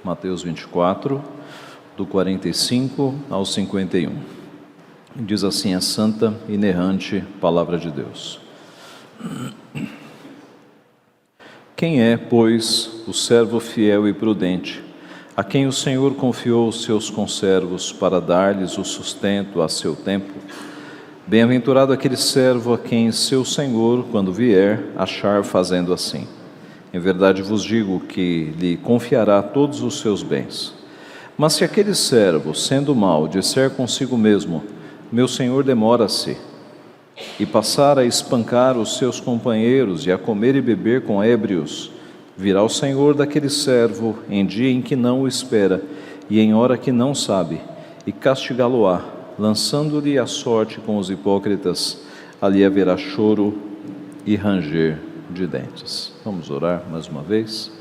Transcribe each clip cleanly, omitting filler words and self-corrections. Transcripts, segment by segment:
Mateus 24, do 45 ao 51. Diz assim a santa, inerrante palavra de Deus. Quem é, pois, o servo fiel e prudente, a quem o Senhor confiou os seus conservos para dar-lhes o sustento a seu tempo? Bem-aventurado aquele servo a quem seu Senhor, quando vier, achar fazendo assim. Em verdade vos digo que lhe confiará todos os seus bens. Mas se aquele servo, sendo mau, disser consigo mesmo: meu senhor demora-se, e passar a espancar os seus companheiros e a comer e beber com ébrios, virá o Senhor daquele servo em dia em que não o espera e em hora que não sabe, e castigá-lo-á, lançando-lhe a sorte com os hipócritas. Ali haverá choro e ranger de dentes. Vamos orar mais uma vez.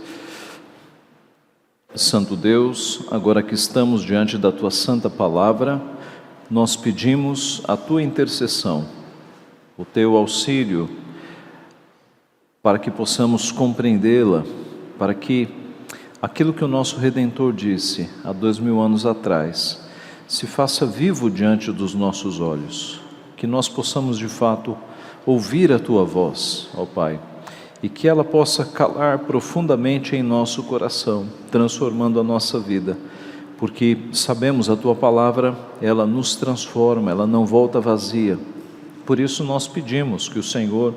Santo Deus, agora que estamos diante da Tua santa palavra, nós pedimos a Tua intercessão, o Teu auxílio, para que possamos compreendê-la, para que aquilo que o nosso Redentor disse há 2000 anos atrás se faça vivo diante dos nossos olhos, que nós possamos de fato ouvir a Tua voz, ó Pai, e que ela possa calar profundamente em nosso coração, transformando a nossa vida, porque sabemos a Tua palavra, ela nos transforma, ela não volta vazia. Por isso nós pedimos que o Senhor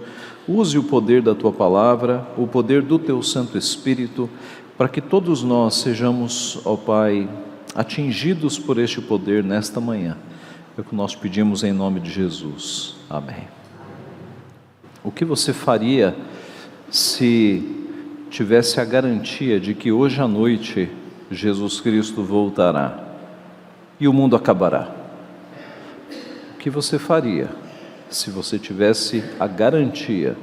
use o poder da Tua palavra, o poder do Teu Santo Espírito, para que todos nós sejamos, ó Pai, atingidos por este poder nesta manhã. É o que nós pedimos em nome de Jesus. Amém. O que você faria se tivesse a garantia de que hoje à noite Jesus Cristo voltará e o mundo acabará? O que você faria se você tivesse a garantia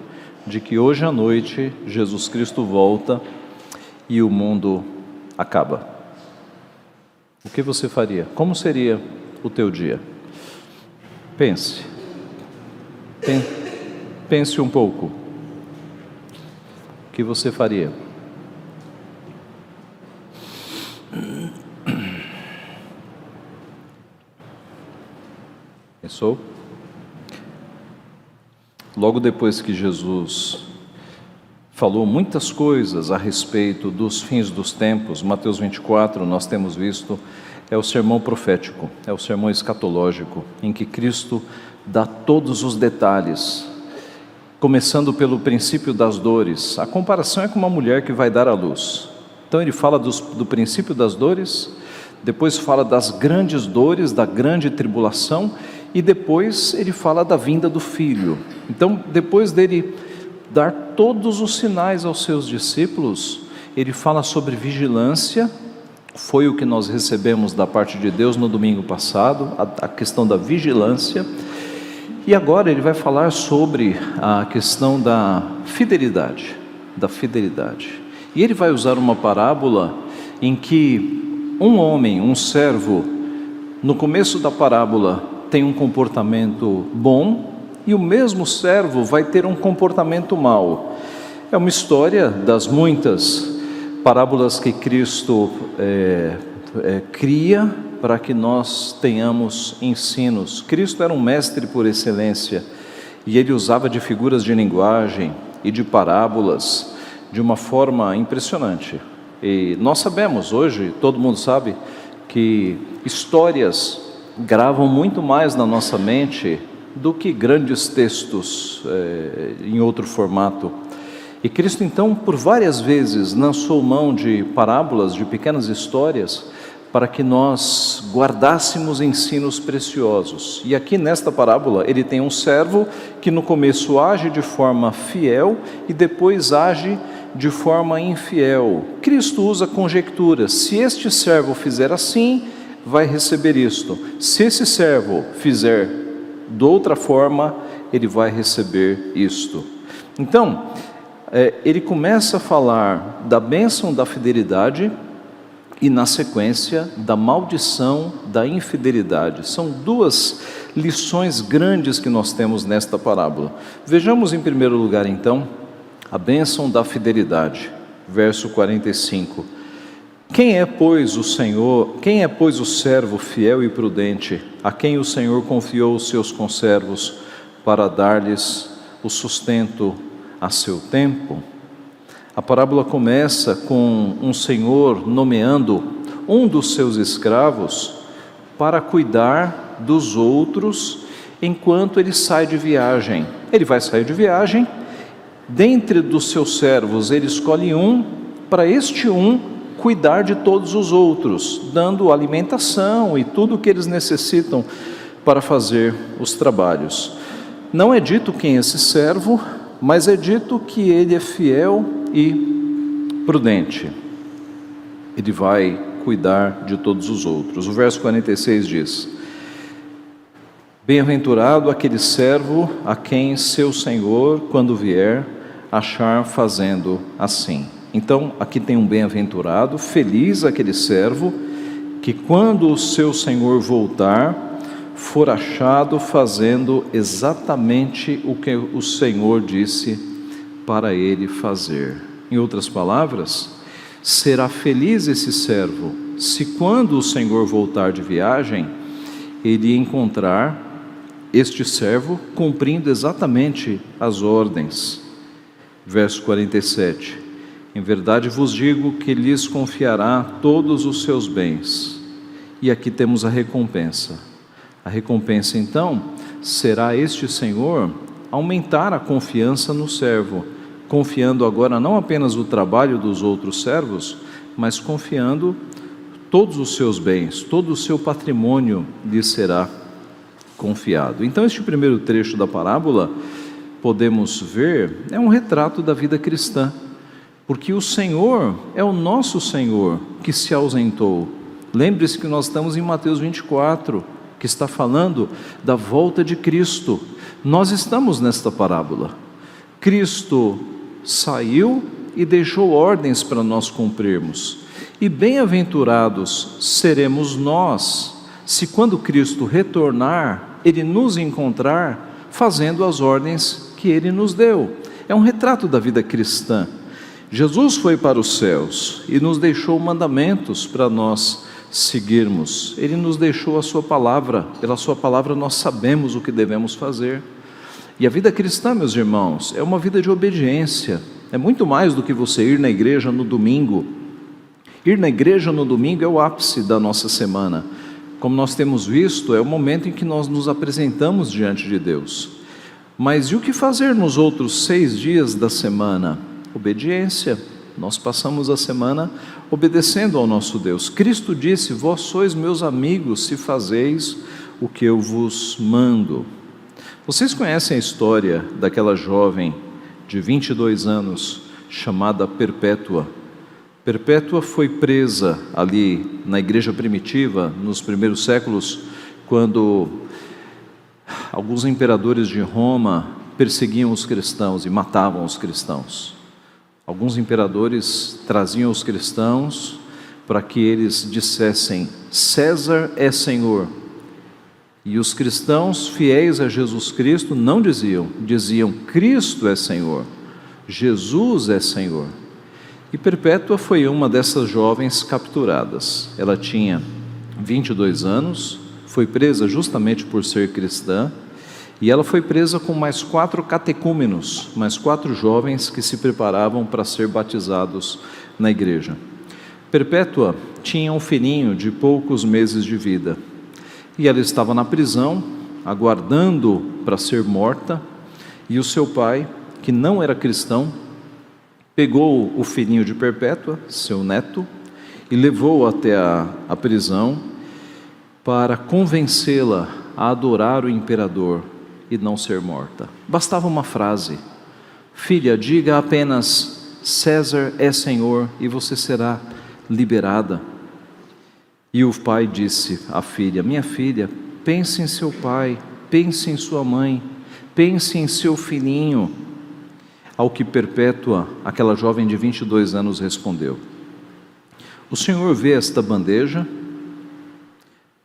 de que hoje à noite Jesus Cristo volta e o mundo acaba? O que você faria? Como seria o teu dia? Pense um pouco. O que você faria? Pensou? Logo depois que Jesus falou muitas coisas a respeito dos fins dos tempos, Mateus 24, nós temos visto, é o sermão profético, é o sermão escatológico, em que Cristo dá todos os detalhes, começando pelo princípio das dores. A comparação é com uma mulher que vai dar à luz. Então ele fala do princípio das dores, depois fala das grandes dores, da grande tribulação, e depois ele fala da vinda do Filho. Então, depois dele dar todos os sinais aos seus discípulos, ele fala sobre vigilância. Foi o que nós recebemos da parte de Deus no domingo passado, a questão da vigilância. E agora ele vai falar sobre a questão da fidelidade, E ele vai usar uma parábola em que um homem, um servo, no começo da parábola tem um comportamento bom, e o mesmo servo vai ter um comportamento mau. É uma história das muitas parábolas que Cristo cria para que nós tenhamos ensinos. Cristo era um mestre por excelência, e ele usava de figuras de linguagem e de parábolas de uma forma impressionante. E nós sabemos hoje, todo mundo sabe, que histórias gravam muito mais na nossa mente do que grandes textos em outro formato. E Cristo então por várias vezes lançou mão de parábolas, de pequenas histórias, para que nós guardássemos ensinos preciosos. E aqui nesta parábola ele tem um servo que no começo age de forma fiel e depois age de forma infiel. Cristo usa conjecturas: se este servo fizer assim, vai receber isto. Se esse servo fizer de outra forma, ele vai receber isto. Então, ele começa a falar da bênção da fidelidade e, na sequência, da maldição da infidelidade. São duas lições grandes que nós temos nesta parábola. Vejamos em primeiro lugar, então, a bênção da fidelidade, verso 45. Quem é, pois, o servo fiel e prudente, a quem o Senhor confiou os seus conservos para dar-lhes o sustento a seu tempo? A parábola começa com um senhor nomeando um dos seus escravos para cuidar dos outros enquanto ele sai de viagem. Ele vai sair de viagem, dentre dos seus servos ele escolhe um, para este um cuidar de todos os outros, dando alimentação e tudo o que eles necessitam para fazer os trabalhos. Não é dito quem é esse servo, mas é dito que ele é fiel e prudente. Ele vai cuidar de todos os outros. O verso 46 diz: bem-aventurado aquele servo a quem seu senhor, quando vier, achar fazendo assim. Então, aqui tem um bem-aventurado, feliz aquele servo, que quando o seu senhor voltar, for achado fazendo exatamente o que o Senhor disse para ele fazer. Em outras palavras, será feliz esse servo, se quando o Senhor voltar de viagem, ele encontrar este servo cumprindo exatamente as ordens. Verso 47. Em verdade vos digo que lhes confiará todos os seus bens. E aqui temos a recompensa. A recompensa, então, será este Senhor aumentar a confiança no servo, confiando agora não apenas o trabalho dos outros servos, mas confiando todos os seus bens, todo o seu patrimônio lhe será confiado. Então, este primeiro trecho da parábola, podemos ver, é um retrato da vida cristã. Porque o Senhor é o nosso Senhor que se ausentou. Lembre-se que nós estamos em Mateus 24, que está falando da volta de Cristo. Nós estamos nesta parábola. Cristo saiu e deixou ordens para nós cumprirmos. E bem-aventurados seremos nós, se quando Cristo retornar, Ele nos encontrar fazendo as ordens que Ele nos deu. É um retrato da vida cristã. Jesus foi para os céus e nos deixou mandamentos para nós seguirmos. Ele nos deixou a sua palavra, pela sua palavra nós sabemos o que devemos fazer. E a vida cristã, meus irmãos, é uma vida de obediência. É muito mais do que você ir na igreja no domingo. Ir na igreja no domingo é o ápice da nossa semana. Como nós temos visto, é o momento em que nós nos apresentamos diante de Deus. Mas e o que fazer nos outros 6 dias da semana? Obediência. Nós passamos a semana obedecendo ao nosso Deus. Cristo disse: vós sois meus amigos se fazeis o que eu vos mando. Vocês conhecem a história daquela jovem de 22 anos chamada Perpétua? Perpétua foi presa ali na igreja primitiva, nos primeiros séculos, quando alguns imperadores de Roma perseguiam os cristãos e matavam os cristãos. Alguns imperadores traziam os cristãos para que eles dissessem: César é Senhor. E os cristãos fiéis a Jesus Cristo não diziam Cristo é Senhor, Jesus é Senhor. E Perpétua foi uma dessas jovens capturadas. Ela tinha 22 anos, foi presa justamente por ser cristã. E ela foi presa com mais 4 catecúmenos, mais 4 jovens que se preparavam para ser batizados na igreja. Perpétua tinha um filhinho de poucos meses de vida. E ela estava na prisão, aguardando para ser morta. E o seu pai, que não era cristão, pegou o filhinho de Perpétua, seu neto, e levou-o até a prisão para convencê-la a adorar o imperador e não ser morta. Bastava uma frase: filha, diga apenas César é Senhor e você será liberada. E o pai disse à filha: minha filha, pense em seu pai, pense em sua mãe, pense em seu filhinho. Ao que Perpétua, aquela jovem de 22 anos, respondeu: o Senhor vê esta bandeja?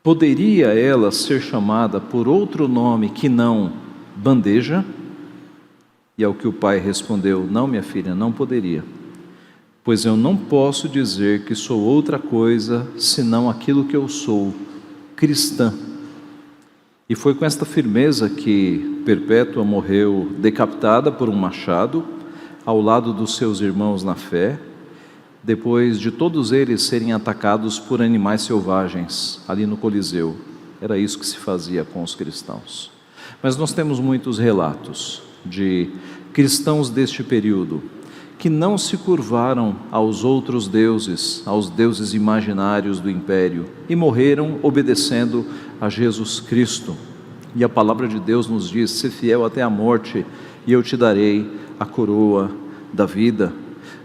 Poderia ela ser chamada por outro nome que não bandeja? E ao que o pai respondeu: não, minha filha, não poderia. pois eu não posso dizer que sou outra coisa senão aquilo que eu sou, cristã. E foi com esta firmeza que Perpétua morreu decapitada por um machado, ao lado dos seus irmãos na fé, depois de todos eles serem atacados por animais selvagens ali no Coliseu. Era isso que se fazia com os cristãos. Mas nós temos muitos relatos de cristãos deste período que não se curvaram aos outros deuses, aos deuses imaginários do império, e morreram obedecendo a Jesus Cristo. E a palavra de Deus nos diz: "Sê fiel até a morte, e eu te darei a coroa da vida."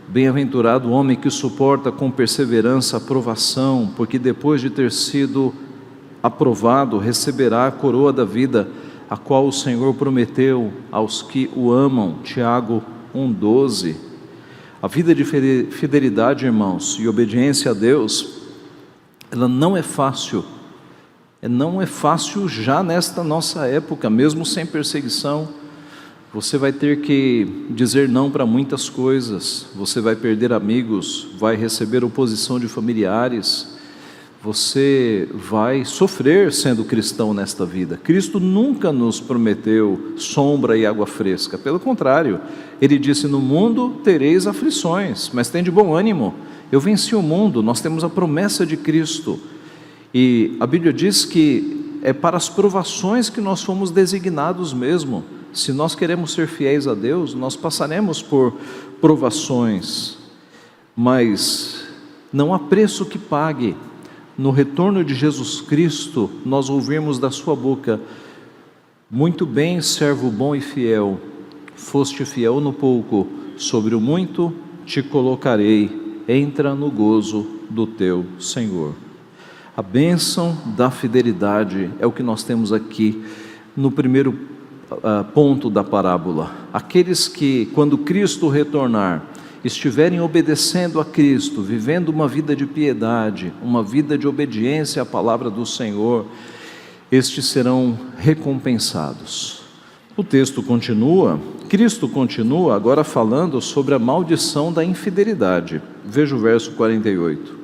Bem-aventurado o homem que suporta com perseverança a provação, porque depois de ter sido aprovado, receberá a coroa da vida, a qual o Senhor prometeu aos que o amam. Tiago 1,12. A vida de fidelidade, irmãos, e obediência a Deus, ela não é fácil. Não é fácil já nesta nossa época, mesmo sem perseguição. Você vai ter que dizer não para muitas coisas, você vai perder amigos, vai receber oposição de familiares, você vai sofrer sendo cristão nesta vida. Cristo nunca nos prometeu sombra e água fresca, pelo contrário, Ele disse: "No mundo tereis aflições, mas tem de bom ânimo, eu venci o mundo." Nós temos a promessa de Cristo, e a Bíblia diz que é para as provações que nós fomos designados mesmo. Se nós queremos ser fiéis a Deus, nós passaremos por provações, mas não há preço que pague. No retorno de Jesus Cristo, nós ouvirmos da sua boca: "Muito bem, servo bom e fiel, foste fiel no pouco, sobre o muito te colocarei, entra no gozo do teu Senhor." A bênção da fidelidade é o que nós temos aqui no primeiro ponto da parábola. Aqueles que, quando Cristo retornar, estiverem obedecendo a Cristo, vivendo uma vida de piedade, uma vida de obediência à palavra do Senhor, estes serão recompensados. O texto continua, Cristo continua agora falando sobre a maldição da infidelidade. Veja o verso 48.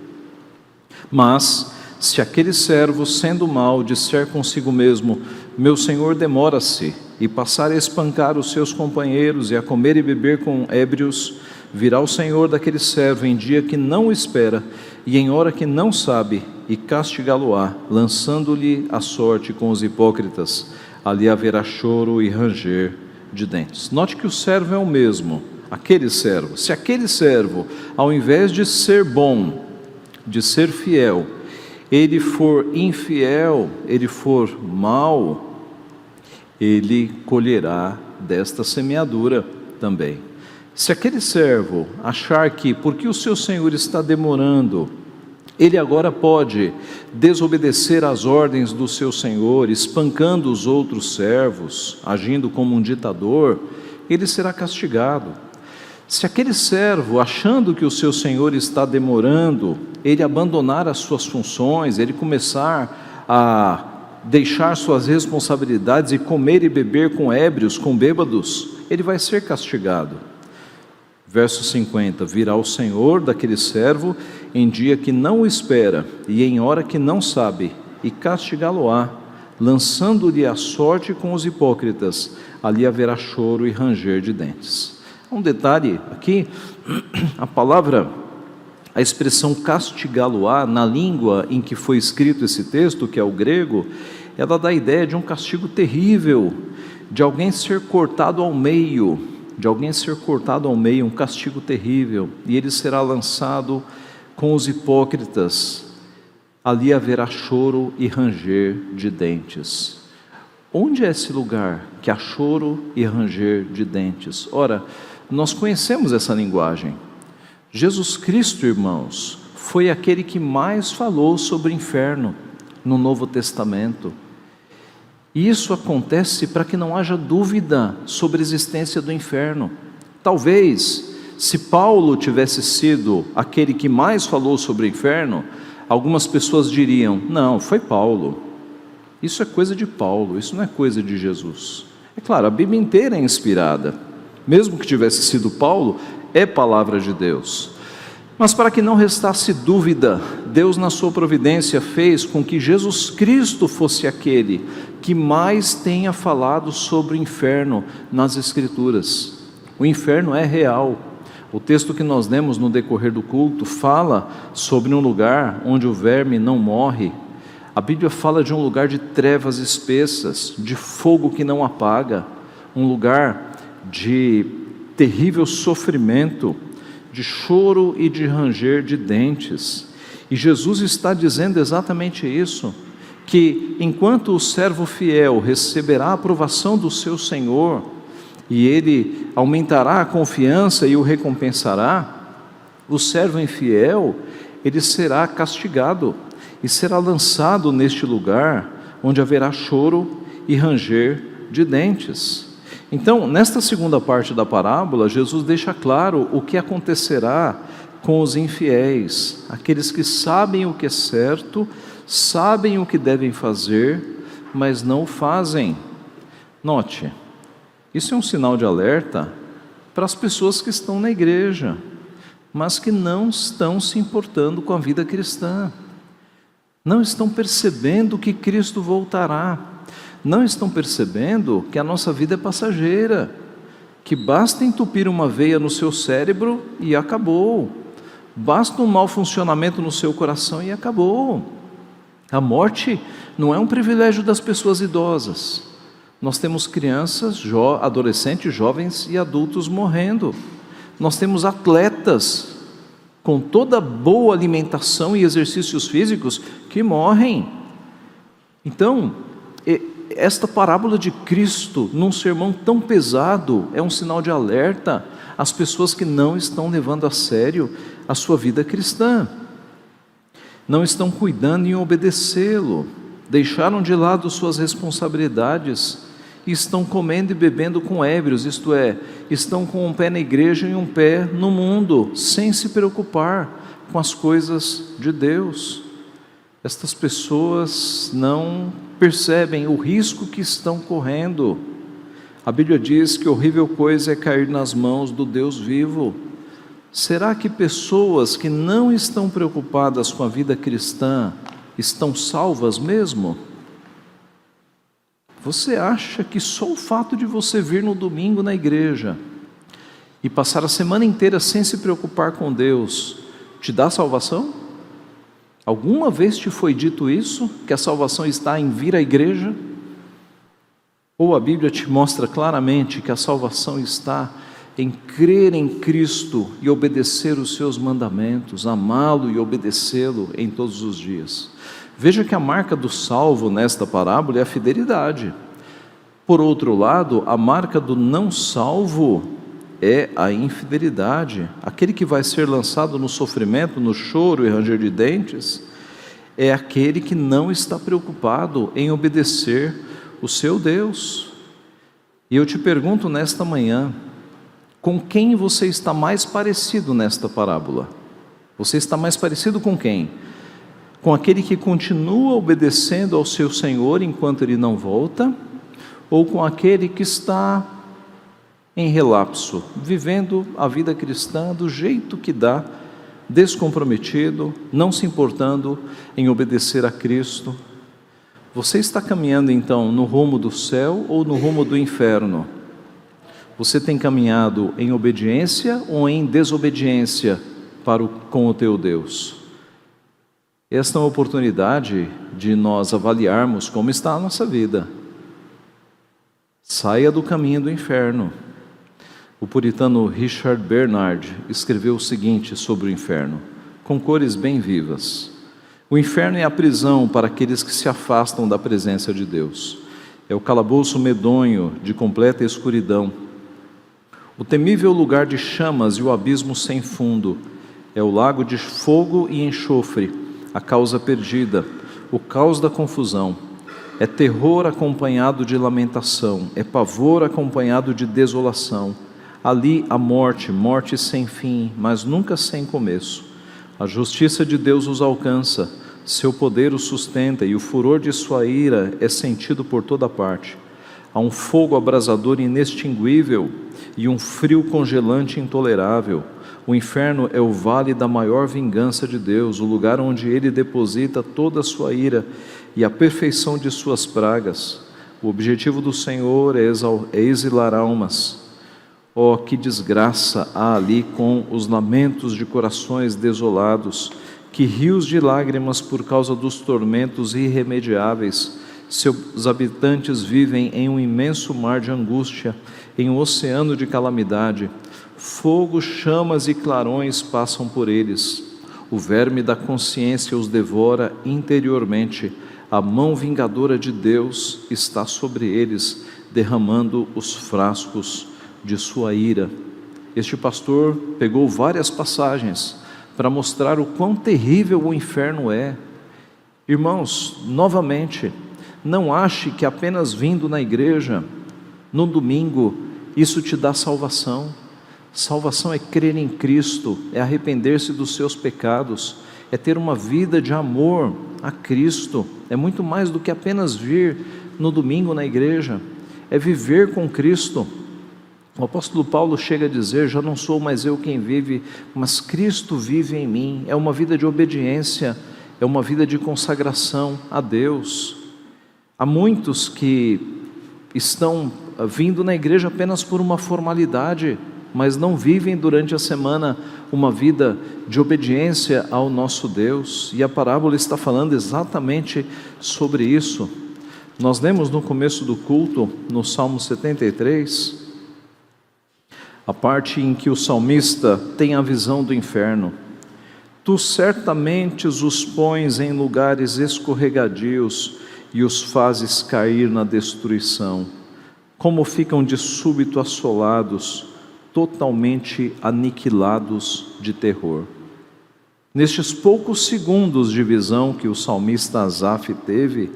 "Mas, se aquele servo, sendo mau, disser consigo mesmo: meu senhor demora-se, e passar a espancar os seus companheiros e a comer e beber com ébrios, virá o Senhor daquele servo em dia que não o espera e em hora que não sabe, e castigá-lo-á, lançando-lhe a sorte com os hipócritas. Ali haverá choro e ranger de dentes." Note que o servo é o mesmo, aquele servo. Se aquele servo, ao invés de ser bom, de ser fiel, ele for infiel, ele for mau, ele colherá desta semeadura também. Se aquele servo achar que, porque o seu senhor está demorando, ele agora pode desobedecer às ordens do seu senhor, espancando os outros servos, agindo como um ditador, ele será castigado. Se aquele servo, achando que o seu senhor está demorando, ele abandonar as suas funções, ele começar a deixar suas responsabilidades e comer e beber com ébrios, com bêbados, ele vai ser castigado. Verso 50, "Virá o Senhor daquele servo em dia que não o espera e em hora que não sabe, e castigá-lo-á, lançando-lhe a sorte com os hipócritas, ali haverá choro e ranger de dentes." Um detalhe aqui, a expressão castigá-lo-á, na língua em que foi escrito esse texto, que é o grego, ela dá a ideia de um castigo terrível, de alguém ser cortado ao meio, um castigo terrível, e ele será lançado com os hipócritas, ali haverá choro e ranger de dentes. Onde é esse lugar que há choro e ranger de dentes? Ora, nós conhecemos essa linguagem. Jesus Cristo, irmãos, foi aquele que mais falou sobre o inferno no Novo Testamento. E isso acontece para que não haja dúvida sobre a existência do inferno. Talvez, se Paulo tivesse sido aquele que mais falou sobre o inferno, algumas pessoas diriam: não, foi Paulo. Isso é coisa de Paulo, isso não é coisa de Jesus. É claro, a Bíblia inteira é inspirada. Mesmo que tivesse sido Paulo, é palavra de Deus. Mas para que não restasse dúvida, Deus na sua providência fez com que Jesus Cristo fosse aquele que mais tenha falado sobre o inferno nas Escrituras. O inferno é real. O texto que nós lemos no decorrer do culto fala sobre um lugar onde o verme não morre. A Bíblia fala de um lugar de trevas espessas, de fogo que não apaga, um lugar de terrível sofrimento, de choro e de ranger de dentes. E Jesus está dizendo exatamente isso, que enquanto o servo fiel receberá a aprovação do seu Senhor, e ele aumentará a confiança e o recompensará, o servo infiel, ele será castigado e será lançado neste lugar onde haverá choro e ranger de dentes. Então, nesta segunda parte da parábola, Jesus deixa claro o que acontecerá com os infiéis, aqueles que sabem o que é certo, sabem o que devem fazer, mas não o fazem. Note, isso é um sinal de alerta para as pessoas que estão na igreja, mas que não estão se importando com a vida cristã, não estão percebendo que Cristo voltará, não estão percebendo que a nossa vida é passageira, que basta entupir uma veia no seu cérebro e acabou, basta um mau funcionamento no seu coração e acabou. A morte não é um privilégio das pessoas idosas. Nós temos crianças, adolescentes, jovens e adultos morrendo. Nós temos atletas com toda boa alimentação e exercícios físicos que morrem. Então, esta parábola de Cristo, num sermão tão pesado, é um sinal de alerta às pessoas que não estão levando a sério a sua vida cristã, não estão cuidando em obedecê-lo, deixaram de lado suas responsabilidades e estão comendo e bebendo com ébrios, isto é, estão com um pé na igreja e um pé no mundo, sem se preocupar com as coisas de Deus. Estas pessoas não percebem o risco que estão correndo. A Bíblia diz que horrível coisa é cair nas mãos do Deus vivo. Será que pessoas que não estão preocupadas com a vida cristã estão salvas mesmo? Você acha que só o fato de você vir no domingo na igreja e passar a semana inteira sem se preocupar com Deus te dá salvação? Alguma vez te foi dito isso, que a salvação está em vir à igreja? Ou a Bíblia te mostra claramente que a salvação está em crer em Cristo e obedecer os seus mandamentos, amá-lo e obedecê-lo em todos os dias? Veja que a marca do salvo nesta parábola é a fidelidade. Por outro lado, a marca do não salvo é a infidelidade. Aquele que vai ser lançado no sofrimento, no choro e ranger de dentes, é aquele que não está preocupado em obedecer o seu Deus. E eu te pergunto nesta manhã, com quem você está mais parecido nesta parábola? Você está mais parecido com quem? Com aquele que continua obedecendo ao seu Senhor enquanto ele não volta, ou com aquele que está em relapso, vivendo a vida cristã do jeito que dá, descomprometido, não se importando em obedecer a Cristo? Você está caminhando então no rumo do céu ou no rumo do inferno? Você tem caminhado em obediência ou em desobediência com o teu Deus? Esta é uma oportunidade de nós avaliarmos como está a nossa vida. Saia do caminho do inferno. O puritano Richard Bernard escreveu o seguinte sobre o inferno, com cores bem vivas: o inferno é a prisão para aqueles que se afastam da presença de Deus. É o calabouço medonho de completa escuridão. O temível lugar de chamas e o abismo sem fundo. É o lago de fogo e enxofre, a causa perdida, o caos da confusão. É terror acompanhado de lamentação, é pavor acompanhado de desolação. Ali a morte, morte sem fim, mas nunca sem começo. A justiça de Deus os alcança, seu poder os sustenta e o furor de sua ira é sentido por toda parte. Há um fogo abrasador inextinguível e um frio congelante intolerável. O inferno é o vale da maior vingança de Deus, o lugar onde Ele deposita toda a sua ira e a perfeição de suas pragas. O objetivo do Senhor é exilar almas. Oh, que desgraça há ali com os lamentos de corações desolados, que rios de lágrimas por causa dos tormentos irremediáveis. Seus habitantes vivem em um imenso mar de angústia, em um oceano de calamidade. Fogo, chamas e clarões passam por eles. O verme da consciência os devora interiormente. A mão vingadora de Deus está sobre eles, derramando os frascos de sua ira. Este pastor pegou várias passagens para mostrar o quão terrível o inferno é. Irmãos, novamente, não ache que apenas vindo na igreja, no domingo, isso te dá salvação. Salvação é crer em Cristo, é arrepender-se dos seus pecados, é ter uma vida de amor a Cristo. É muito mais do que apenas vir no domingo na igreja, é viver com Cristo. O apóstolo Paulo chega a dizer: já não sou mais eu quem vive, mas Cristo vive em mim. É uma vida de obediência, é uma vida de consagração a Deus. Há muitos que estão vindo na igreja apenas por uma formalidade, mas não vivem durante a semana uma vida de obediência ao nosso Deus, e a parábola está falando exatamente sobre isso. Nós lemos no começo do culto, no Salmo 73, a parte em que o salmista tem a visão do inferno. Tu certamente os pões em lugares escorregadios e os fazes cair na destruição. Como ficam de súbito assolados, totalmente aniquilados de terror. Nestes poucos segundos de visão que o salmista Asaf teve,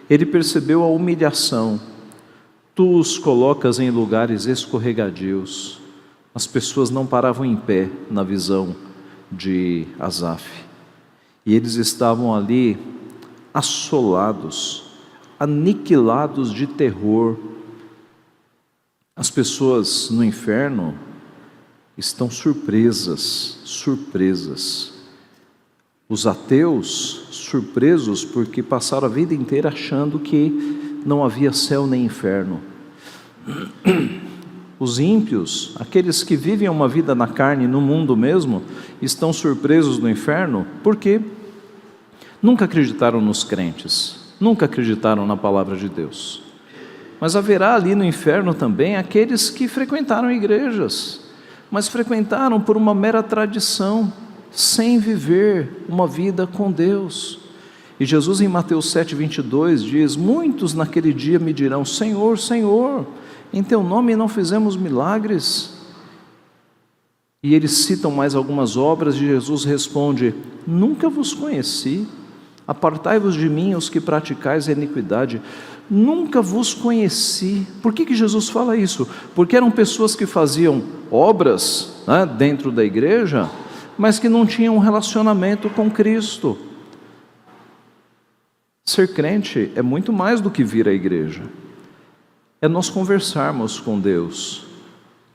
ele percebeu a humilhação. Tu os colocas em lugares escorregadios. As pessoas não paravam em pé na visão de Asaf, e eles estavam ali assolados, aniquilados de terror. As pessoas no inferno estão surpresas. Os ateus surpresos porque passaram a vida inteira achando que não havia céu nem inferno. Os ímpios, aqueles que vivem uma vida na carne, no mundo mesmo, estão surpresos no inferno porque nunca acreditaram nos crentes, nunca acreditaram na palavra de Deus. Mas haverá ali no inferno também aqueles que frequentaram igrejas, mas frequentaram por uma mera tradição, sem viver uma vida com Deus. E Jesus em Mateus 7,22 diz: muitos naquele dia me dirão: Senhor, Senhor, em teu nome não fizemos milagres? E eles citam mais algumas obras e Jesus responde: nunca vos conheci, apartai-vos de mim os que praticais a iniquidade. Nunca vos conheci. Por que Jesus fala isso? Porque eram pessoas que faziam obras, dentro da igreja, mas que não tinham um relacionamento com Cristo. Ser crente é muito mais do que vir à igreja, é nós conversarmos com Deus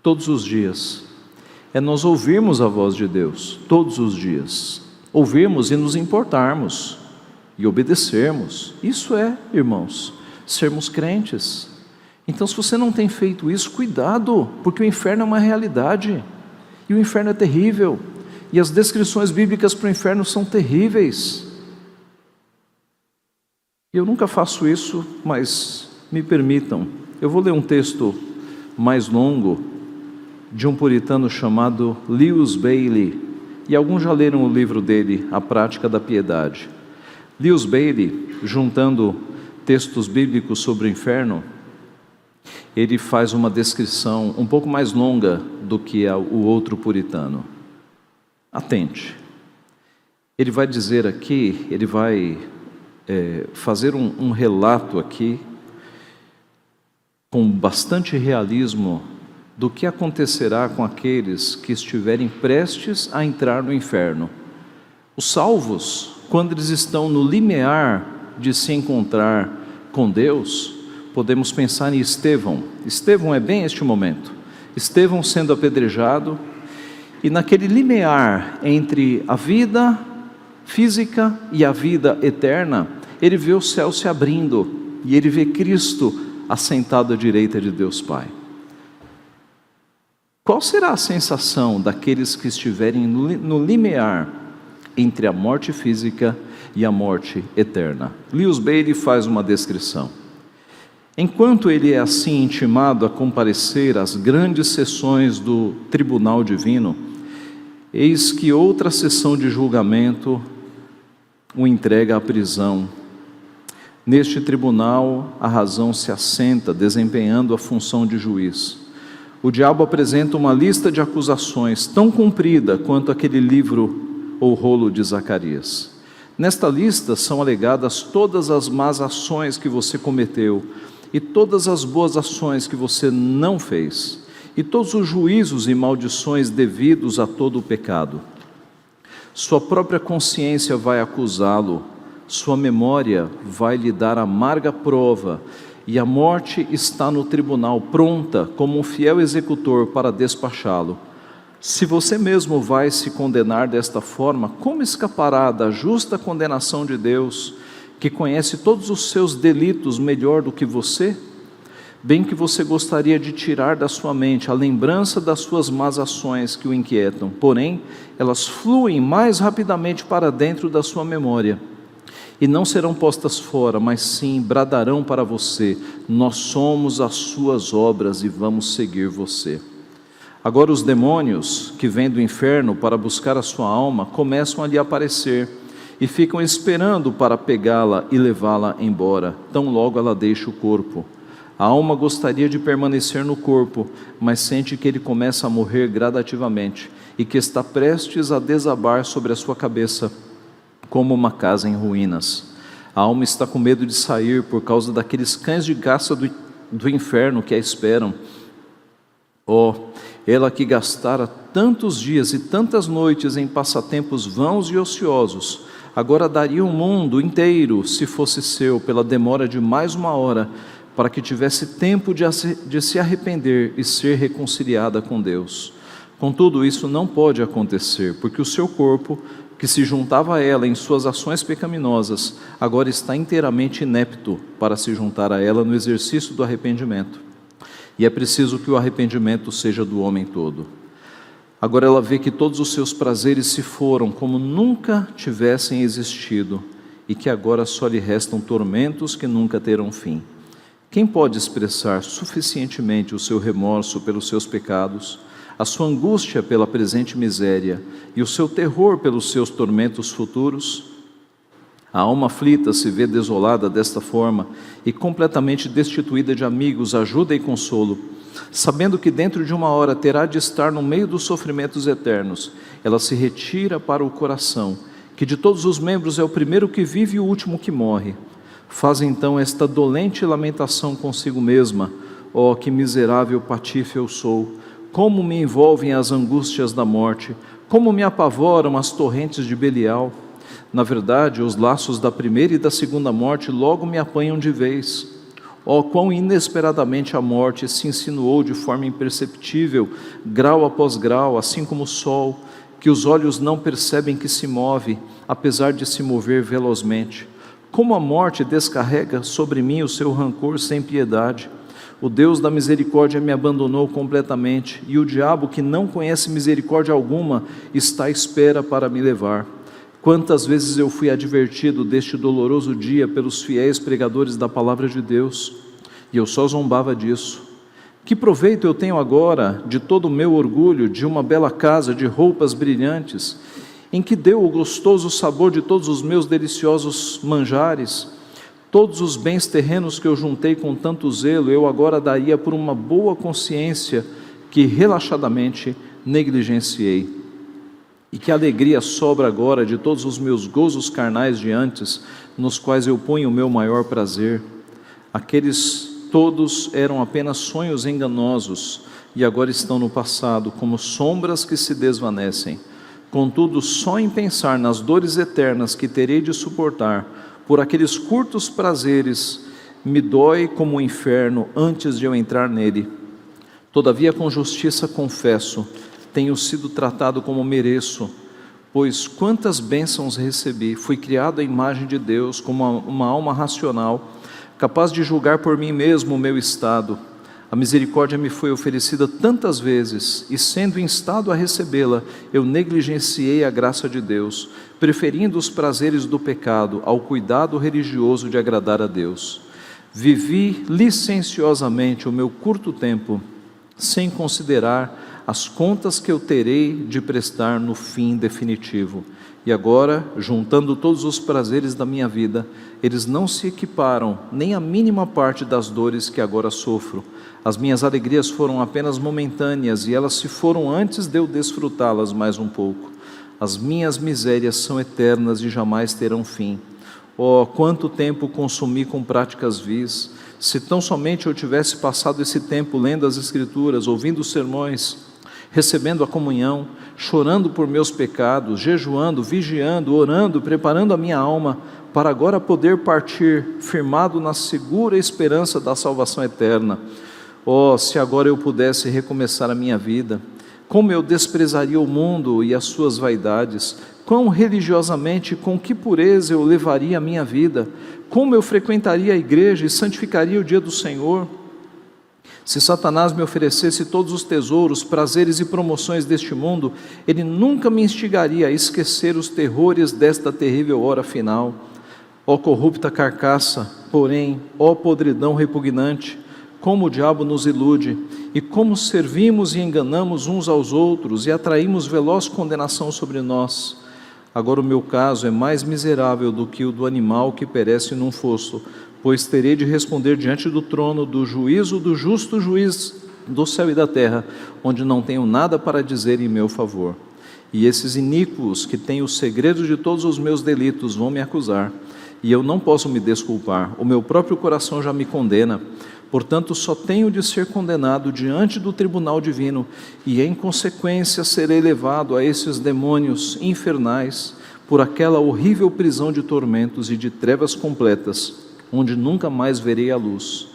todos os dias, é nós ouvirmos a voz de Deus todos os dias, ouvirmos e nos importarmos e obedecermos. Isso é, irmãos, sermos crentes. Então, se você não tem feito isso, cuidado, porque o inferno é uma realidade, e o inferno é terrível, e as descrições bíblicas para o inferno são terríveis. Eu nunca faço isso, mas me permitam, eu vou ler um texto mais longo de um puritano chamado Lewis Bailey, e alguns já leram o livro dele, A Prática da Piedade. Lewis Bailey, juntando textos bíblicos sobre o inferno, ele faz uma descrição um pouco mais longa do que o outro puritano. Atente. Ele vai dizer aqui, ele vai fazer um relato aqui, com bastante realismo, do que acontecerá com aqueles que estiverem prestes a entrar no inferno. Os salvos, quando eles estão no limiar de se encontrar com Deus, podemos pensar em Estevão. Estevão é bem este momento. Estevão sendo apedrejado, E naquele limiar entre a vida física e a vida eterna, ele vê o céu se abrindo e ele vê Cristo assentado à direita de Deus Pai. Qual será a sensação daqueles que estiverem no limiar entre a morte física e a morte eterna? Lewis Bailey faz uma descrição. Enquanto ele é assim intimado a comparecer às grandes sessões do tribunal divino, eis que outra sessão de julgamento o entrega à prisão. Neste tribunal, a razão se assenta, desempenhando a função de juiz. O diabo apresenta uma lista de acusações tão comprida quanto aquele livro ou rolo de Zacarias. Nesta lista são alegadas todas as más ações que você cometeu e todas as boas ações que você não fez, e todos os juízos e maldições devidos a todo o pecado. Sua própria consciência vai acusá-lo, sua memória vai lhe dar amarga prova, e a morte está no tribunal, pronta como um fiel executor para despachá-lo. Se você mesmo vai se condenar desta forma, como escapará da justa condenação de Deus, que conhece todos os seus delitos melhor do que você? Bem que você gostaria de tirar da sua mente a lembrança das suas más ações que o inquietam, porém, elas fluem mais rapidamente para dentro da sua memória, e não serão postas fora, mas sim bradarão para você: nós somos as suas obras e vamos seguir você. Agora os demônios que vêm do inferno para buscar a sua alma começam a lhe aparecer e ficam esperando para pegá-la e levá-la embora, tão logo ela deixa o corpo. A alma gostaria de permanecer no corpo, mas sente que ele começa a morrer gradativamente e que está prestes a desabar sobre a sua cabeça como uma casa em ruínas. A alma está com medo de sair por causa daqueles cães de caça do inferno que a esperam. Ela que gastara tantos dias e tantas noites em passatempos vãos e ociosos, agora daria o mundo inteiro, se fosse seu, pela demora de mais uma hora, para que tivesse tempo de se arrepender e ser reconciliada com Deus. Contudo, isso não pode acontecer, porque o seu corpo, que se juntava a ela em suas ações pecaminosas, agora está inteiramente inepto para se juntar a ela no exercício do arrependimento. E é preciso que o arrependimento seja do homem todo. Agora ela vê que todos os seus prazeres se foram como nunca tivessem existido, e que agora só lhe restam tormentos que nunca terão fim. Quem pode expressar suficientemente o seu remorso pelos seus pecados, a sua angústia pela presente miséria e o seu terror pelos seus tormentos futuros? A alma aflita se vê desolada desta forma e completamente destituída de amigos, ajuda e consolo. Sabendo que dentro de uma hora terá de estar no meio dos sofrimentos eternos, ela se retira para o coração, que de todos os membros é o primeiro que vive e o último que morre. Faz então esta dolente lamentação consigo mesma: que miserável patife eu sou! Como me envolvem as angústias da morte, como me apavoram as torrentes de Belial. Na verdade, os laços da primeira e da segunda morte logo me apanham de vez. Quão inesperadamente a morte se insinuou de forma imperceptível, grau após grau, assim como o sol, que os olhos não percebem que se move, apesar de se mover velozmente. Como a morte descarrega sobre mim o seu rancor sem piedade. O Deus da misericórdia me abandonou completamente, e o diabo, que não conhece misericórdia alguma, está à espera para me levar. Quantas vezes eu fui advertido deste doloroso dia pelos fiéis pregadores da palavra de Deus, e eu só zombava disso. Que proveito eu tenho agora de todo o meu orgulho, de uma bela casa, de roupas brilhantes, em que deu o gostoso sabor de todos os meus deliciosos manjares? Todos os bens terrenos que eu juntei com tanto zelo, eu agora daria por uma boa consciência que relaxadamente negligenciei. E que alegria sobra agora de todos os meus gozos carnais de antes, nos quais eu ponho o meu maior prazer. Aqueles todos eram apenas sonhos enganosos, e agora estão no passado, como sombras que se desvanecem. Contudo, só em pensar nas dores eternas que terei de suportar, por aqueles curtos prazeres, me dói como o inferno antes de eu entrar nele. Todavia, com justiça confesso, tenho sido tratado como mereço, pois quantas bênçãos recebi. Fui criado à imagem de Deus, como uma alma racional, capaz de julgar por mim mesmo o meu estado. A misericórdia me foi oferecida tantas vezes, e sendo instado a recebê-la, eu negligenciei a graça de Deus, preferindo os prazeres do pecado ao cuidado religioso de agradar a Deus. Vivi licenciosamente o meu curto tempo, sem considerar as contas que eu terei de prestar no fim definitivo. E agora, juntando todos os prazeres da minha vida, eles não se equiparam nem a mínima parte das dores que agora sofro. As minhas alegrias foram apenas momentâneas, e elas se foram antes de eu desfrutá-las mais um pouco. As minhas misérias são eternas e jamais terão fim. Oh, quanto tempo consumi com práticas vis! Se tão somente eu tivesse passado esse tempo lendo as Escrituras, ouvindo os sermões, recebendo a comunhão, chorando por meus pecados, jejuando, vigiando, orando, preparando a minha alma, para agora poder partir, firmado na segura esperança da salvação eterna. Oh, se agora eu pudesse recomeçar a minha vida, como eu desprezaria o mundo e as suas vaidades, quão religiosamente, com que pureza eu levaria a minha vida, como eu frequentaria a igreja e santificaria o dia do Senhor. Se Satanás me oferecesse todos os tesouros, prazeres e promoções deste mundo, ele nunca me instigaria a esquecer os terrores desta terrível hora final. Ó corrupta carcaça, porém, ó podridão repugnante, como o diabo nos ilude, e como servimos e enganamos uns aos outros, e atraímos veloz condenação sobre nós. Agora o meu caso é mais miserável do que o do animal que perece num fosso, pois terei de responder diante do trono do juízo do justo juiz do céu e da terra, onde não tenho nada para dizer em meu favor. E esses iníquos que têm o segredo de todos os meus delitos vão me acusar, e eu não posso me desculpar, o meu próprio coração já me condena. Portanto, só tenho de ser condenado diante do tribunal divino, e em consequência serei levado a esses demônios infernais, por aquela horrível prisão de tormentos e de trevas completas, onde nunca mais verei a luz.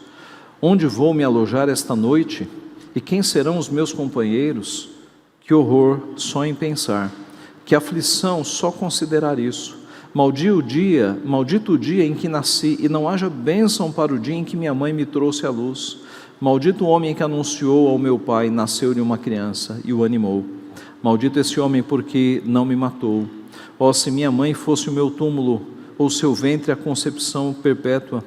Onde vou me alojar esta noite? E quem serão os meus companheiros? Que horror só em pensar, que aflição só considerar isso. Maldito o dia em que nasci, e não haja bênção para o dia em que minha mãe me trouxe à luz. Maldito o homem que anunciou ao meu pai, nasceu-lhe uma criança, e o animou. Maldito esse homem porque não me matou. Oh, se minha mãe fosse o meu túmulo, ou seu ventre a concepção perpétua.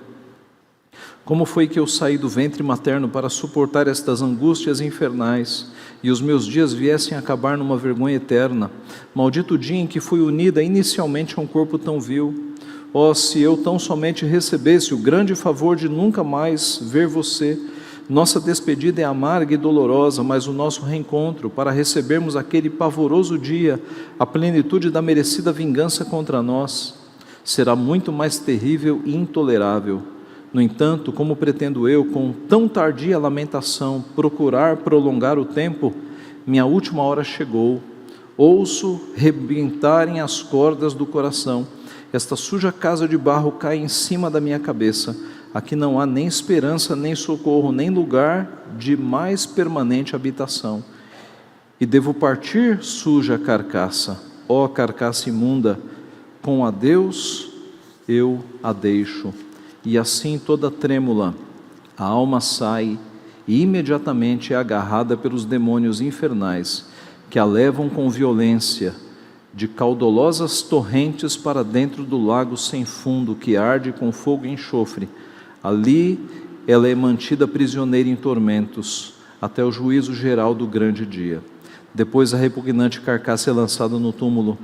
Como foi que eu saí do ventre materno para suportar estas angústias infernais, e os meus dias viessem a acabar numa vergonha eterna? Maldito o dia em que fui unida inicialmente a um corpo tão vil. Oh, se eu tão somente recebesse o grande favor de nunca mais ver você. Nossa despedida é amarga e dolorosa, mas o nosso reencontro, para recebermos aquele pavoroso dia, a plenitude da merecida vingança contra nós, será muito mais terrível e intolerável. No entanto, como pretendo eu, com tão tardia lamentação, procurar prolongar o tempo, minha última hora chegou. Ouço rebentarem as cordas do coração. Esta suja casa de barro cai em cima da minha cabeça. Aqui não há nem esperança, nem socorro, nem lugar de mais permanente habitação. E devo partir, suja carcaça, ó carcaça imunda, com adeus eu a deixo. E assim toda trêmula, a alma sai e imediatamente é agarrada pelos demônios infernais, que a levam com violência de caudalosas torrentes para dentro do lago sem fundo, que arde com fogo e enxofre. Ali ela é mantida prisioneira em tormentos, até o juízo geral do grande dia. Depois a repugnante carcaça é lançada no túmulo,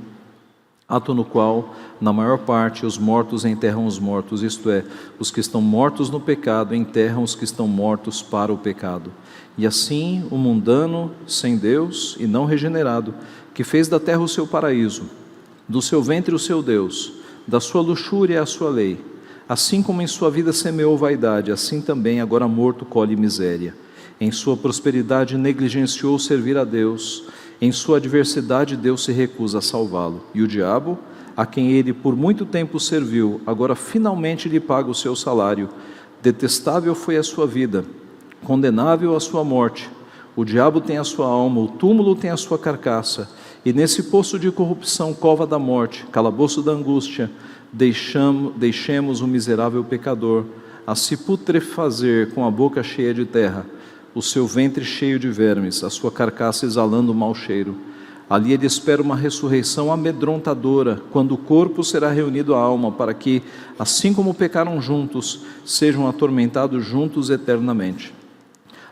ato no qual, na maior parte, os mortos enterram os mortos, isto é, os que estão mortos no pecado enterram os que estão mortos para o pecado. E assim o mundano, sem Deus e não regenerado, que fez da terra o seu paraíso, do seu ventre o seu Deus, da sua luxúria a sua lei, assim como em sua vida semeou vaidade, assim também, agora morto, colhe miséria. Em sua prosperidade negligenciou servir a Deus, em sua adversidade Deus se recusa a salvá-lo. E o diabo, a quem ele por muito tempo serviu, agora finalmente lhe paga o seu salário. Detestável foi a sua vida, condenável a sua morte. O diabo tem a sua alma, o túmulo tem a sua carcaça, e nesse poço de corrupção, cova da morte, calabouço da angústia, deixemos o miserável pecador a se putrefazer com a boca cheia de terra, o seu ventre cheio de vermes, a sua carcaça exalando mau cheiro. Ali ele espera uma ressurreição amedrontadora, quando o corpo será reunido à alma, para que, assim como pecaram juntos, sejam atormentados juntos eternamente.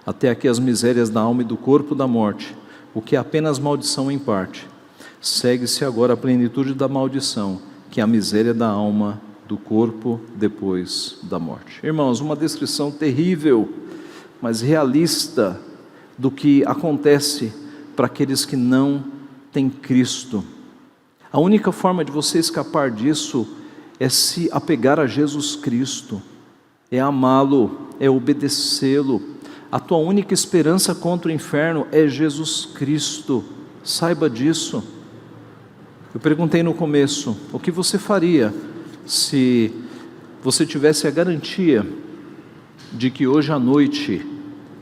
Até aqui as misérias da alma e do corpo da morte, o que é apenas maldição em parte. Segue-se agora a plenitude da maldição, que é a miséria da alma, do corpo depois da morte. Irmãos, uma descrição terrível, mas realista, do que acontece para aqueles que não têm Cristo. A única forma de você escapar disso é se apegar a Jesus Cristo, é amá-lo, é obedecê-lo. A tua única esperança contra o inferno é Jesus Cristo, saiba disso. Eu perguntei no começo, o que você faria se você tivesse a garantia de que hoje à noite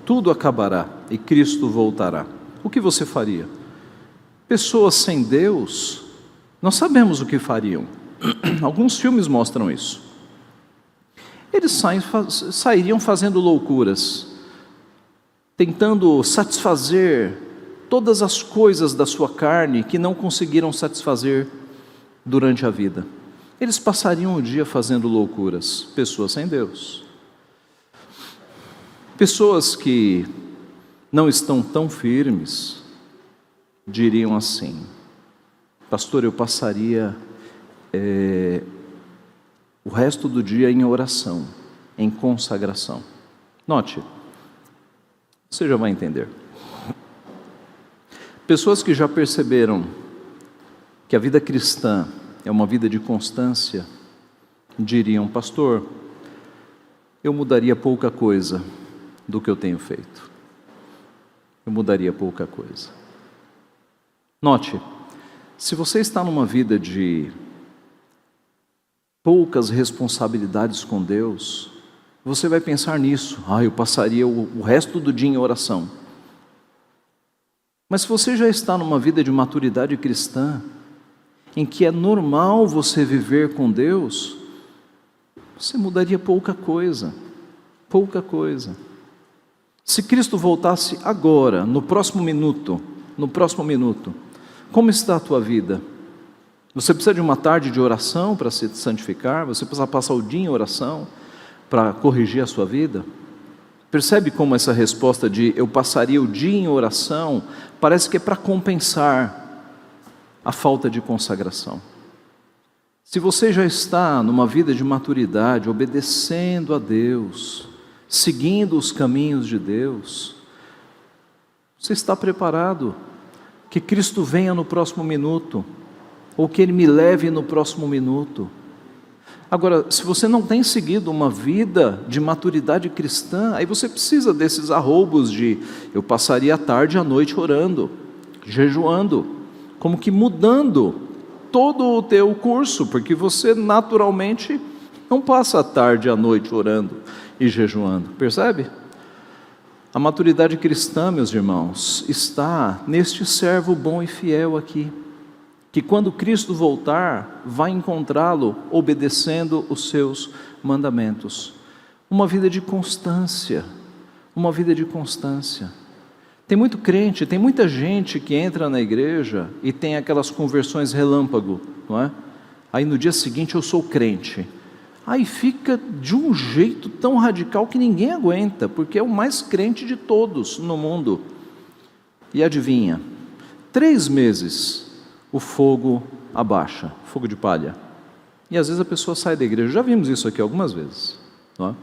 tudo acabará e Cristo voltará? O que você faria? Pessoas sem Deus, nós sabemos o que fariam. Alguns filmes mostram isso. Eles sairiam fazendo loucuras, tentando satisfazer todas as coisas da sua carne que não conseguiram satisfazer durante a vida. Eles passariam o dia fazendo loucuras. Pessoas sem Deus. Pessoas que não estão tão firmes diriam assim: pastor, eu passaria o resto do dia em oração, em consagração. Note, você já vai entender. Pessoas que já perceberam que a vida cristã é uma vida de constância, diriam: pastor, eu mudaria pouca coisa do que eu tenho feito. Eu mudaria pouca coisa. Note, se você está numa vida de poucas responsabilidades com Deus, você vai pensar nisso: eu passaria o resto do dia em oração. Mas se você já está numa vida de maturidade cristã, em que é normal você viver com Deus, você mudaria pouca coisa, pouca coisa. Se Cristo voltasse agora, no próximo minuto, como está a tua vida? Você precisa de uma tarde de oração para se santificar? Você precisa passar o dia em oração para corrigir a sua vida? Percebe como essa resposta de eu passaria o dia em oração parece que é para compensar a falta de consagração. Se você já está numa vida de maturidade, obedecendo a Deus, seguindo os caminhos de Deus, você está preparado que Cristo venha no próximo minuto, ou que Ele me leve no próximo minuto. Agora, se você não tem seguido uma vida de maturidade cristã, aí você precisa desses arroubos de eu passaria a tarde e a noite orando, jejuando, como que mudando todo o teu curso, porque você naturalmente não passa a tarde e a noite orando e jejuando, percebe? A maturidade cristã, meus irmãos, está neste servo bom e fiel aqui, que quando Cristo voltar, vai encontrá-lo obedecendo os seus mandamentos. Uma vida de constância, uma vida de constância. Tem muito crente, tem muita gente que entra na igreja e tem aquelas conversões relâmpago, não é? Aí no dia seguinte eu sou crente. Aí fica de um jeito tão radical que ninguém aguenta, porque é o mais crente de todos no mundo. E adivinha, 3 meses o fogo abaixa, fogo de palha. E às vezes a pessoa sai da igreja. Já vimos isso aqui algumas vezes, não é?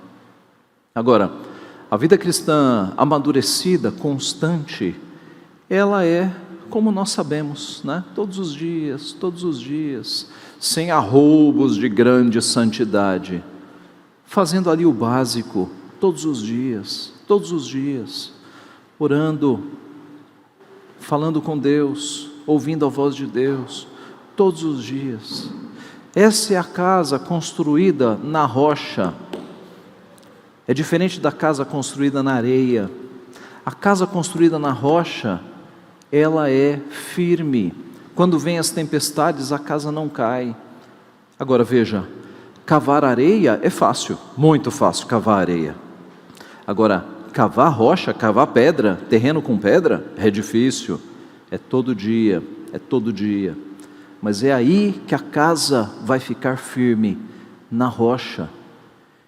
Agora, a vida cristã amadurecida, constante, ela é como nós sabemos, né? Todos os dias, sem arroubos de grande santidade, fazendo ali o básico, todos os dias, orando, falando com Deus, ouvindo a voz de Deus, todos os dias. Essa é a casa construída na rocha. É diferente da casa construída na areia. A casa construída na rocha, ela é firme. Quando vêm as tempestades, a casa não cai. Agora veja, cavar areia é fácil, muito fácil cavar areia. Agora, cavar rocha, cavar pedra, terreno com pedra, é difícil. É todo dia, é todo dia. Mas é aí que a casa vai ficar firme, na rocha.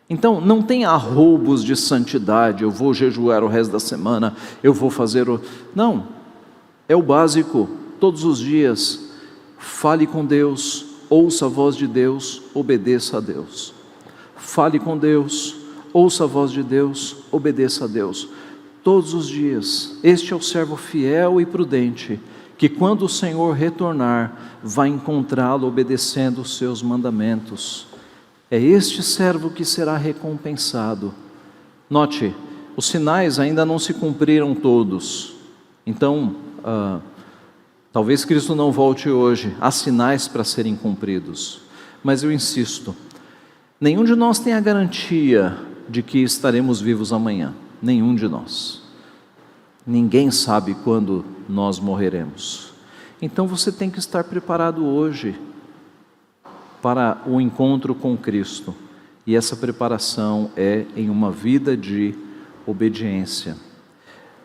Então, não tem arroubos de santidade, eu vou jejuar o resto da semana, eu vou fazer o... Não, é o básico, todos os dias, fale com Deus, ouça a voz de Deus, obedeça a Deus. Fale com Deus, ouça a voz de Deus, obedeça a Deus. Todos os dias, este é o servo fiel e prudente, que quando o Senhor retornar, vai encontrá-lo obedecendo os seus mandamentos. É este servo que será recompensado. Note, os sinais ainda não se cumpriram todos. Então, talvez Cristo não volte hoje. Há sinais para serem cumpridos. Mas eu insisto, nenhum de nós tem a garantia de que estaremos vivos amanhã. Nenhum de nós. Ninguém sabe quando nós morreremos. Então você tem que estar preparado hoje para o encontro com Cristo. E essa preparação é em uma vida de obediência.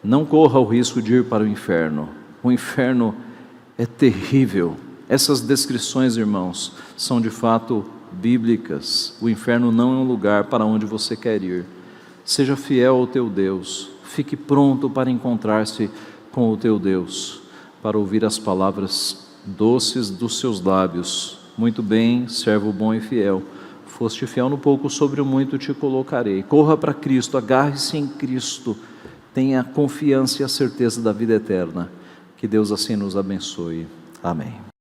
Não corra o risco de ir para o inferno. O inferno é terrível. Essas descrições, irmãos, são de fato bíblicas. O inferno não é um lugar para onde você quer ir. Seja fiel ao teu Deus. Fique pronto para encontrar-se com o teu Deus, para ouvir as palavras doces dos seus lábios. Muito bem, servo bom e fiel. Foste fiel no pouco, sobre o muito te colocarei. Corra para Cristo, agarre-se em Cristo. Tenha confiança e a certeza da vida eterna. Que Deus assim nos abençoe. Amém.